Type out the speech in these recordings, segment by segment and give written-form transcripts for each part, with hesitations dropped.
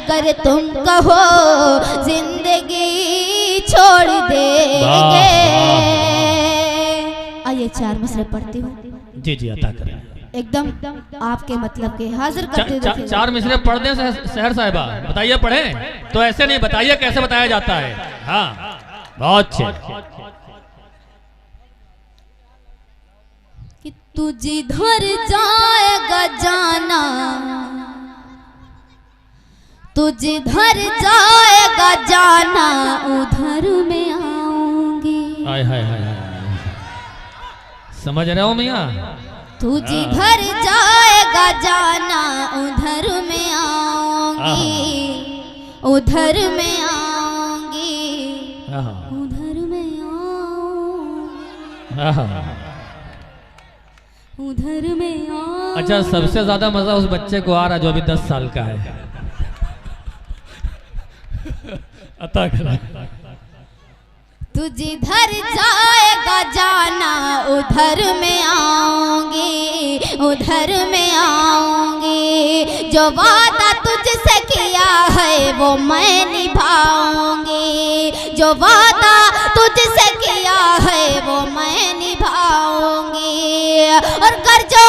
अगर तुम कहो जिंदगी छोड़ देंगे। आइए 4 मिसरे पढ़ती हूँ। जी जी अता करें। एकदम आपके मतलब के हाजिर करते। 4 मिसरे पढ़ दें सहर साहिबा, बताइए पढ़ें तो ऐसे नहीं, बताइए कैसे बताया जाता है। हाँ बहुत अच्छे। कि तू जिधर जाएगा जाना, तू जिधर जाएगा जाना उधर में आऊंगी। हाय हाय हाय, समझ रहे हो मियाँ? तू जिधर जाएगा जाना उधर में आऊंगी, उधर में आऊंगी, उधर में आऊंगी, उधर में आऊंगी। अच्छा, सबसे ज्यादा मजा उस बच्चे को आ रहा जो अभी 10 साल का है। अता करा। तू जिधर जाएगा जाना उधर में आऊंगी, उधर में आऊंगी। जो वादा तुझसे किया है वो मैं निभाऊंगी, जो वादा तुझसे किया है वो मैं निभाऊंगी। और कर जो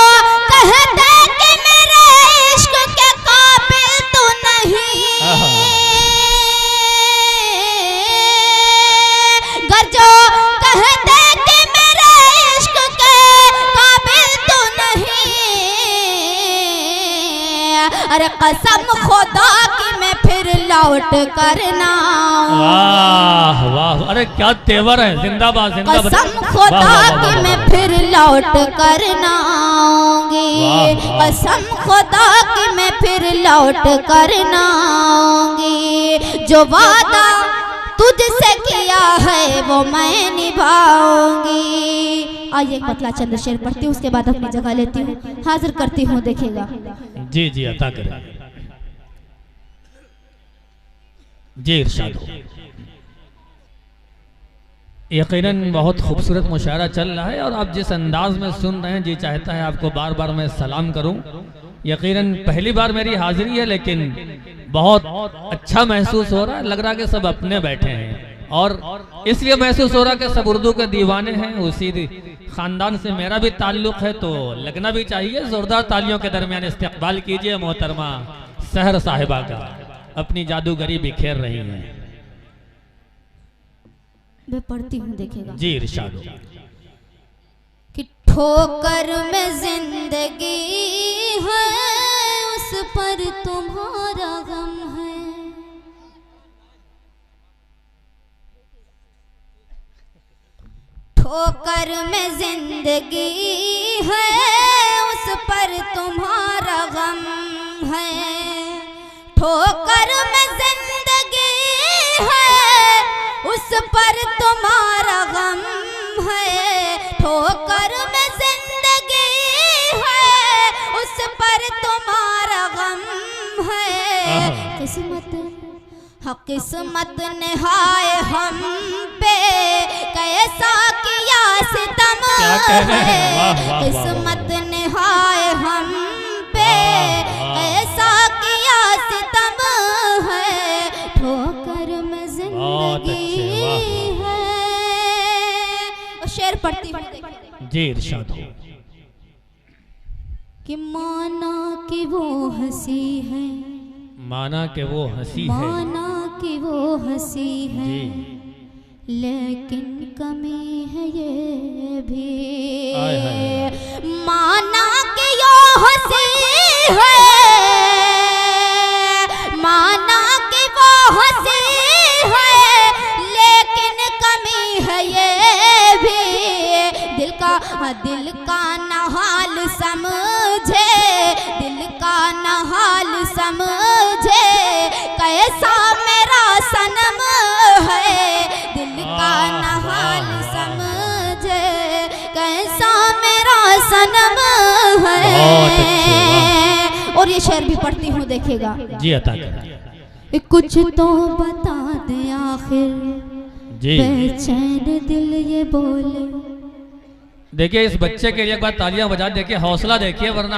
कहते कि मेरे इश्क के काबिल तू नहीं, जो कहते कि मेरे इश्क के काबिल तू नहीं। अरे कसम खुदा की मैं फिर लौट करना। वाह वाह, अरे क्या तेवर है। जिंदाबाद जिंदाबाद। कसम खुदा की मैं फिर लौट करना आऊंगी, कसम खुदा की मैं फिर लौट करना आऊंगी। जो वादा तुझसे किया है वो मैं निभाऊंगी। आइए एक पतला चंद शेर पढ़ती हूँ, उसके बाद अपनी जगह लेती हूँ, हाजिर करती हूँ, देखिएगा। जी जी अता करें। जी इरशाद हो। यकीनन बहुत खूबसूरत मुशायरा चल रहा है और आप जिस अंदाज में सुन रहे हैं, जी चाहता है आपको बार बार मैं सलाम करूं। यकीनन पहली बार मेरी हाजिरी है, लेकिन बहुत अच्छा महसूस हो रहा है। लग रहा है कि सब अपने बैठे हैं और इसलिए महसूस हो रहा है कि सब उर्दू के दीवाने हैं। उसी खानदान से मेरा भी ताल्लुक है, तो लगना भी चाहिए। जोरदार तालियों के दरमियान इस्तकबाल कीजिए मोहतरमा सहर साहिबा का। अपनी जादूगरी बिखेर रही हैं। मैं पढ़ती हूँ, देखिएगा। जी इरशाद हो। कि ठोकर में जिंदगी है उस पर तुम्हारा गम है। ठोकर में जिंदगी है उस पर तुम्हारा गम है। ठोकर में जिंदगी है उस पर तुम्हारा गम है। ठोकर में जिंदगी है उस पर तुम्हारा गम है। किस्मत हाँ किस्मत ने हाय हम पे कैसा किया सितम है। किस्मत ने हाय हम पे कैसा किया सितम है। ठोकर में जिंदगी है। और शेर पढ़ती हूँ, जी इरशाद हो। कि माना कि वो हंसी है, माना कि वो हंसी है, माना कि वो हंसी है, लेकिन कमी है ये भी। माना कि यो हंसी है, माना कि वो हंसी है, लेकिन कमी है ये भी। दिल का न हाल समझे, दिल का न हाल समझे, कैसा मेरा सनम है। दिल का न हाल समझे, कैसा मेरा सनम है। और ये शेर भी पढ़ती हूँ, देखिएगा। जी अता करें। कुछ तो बता दे आखिर, बेचैन दिल ये बोले। देखिए इस बच्चे के लिए एक बार तालियां बजा, देखिए हौसला देखिए, वरना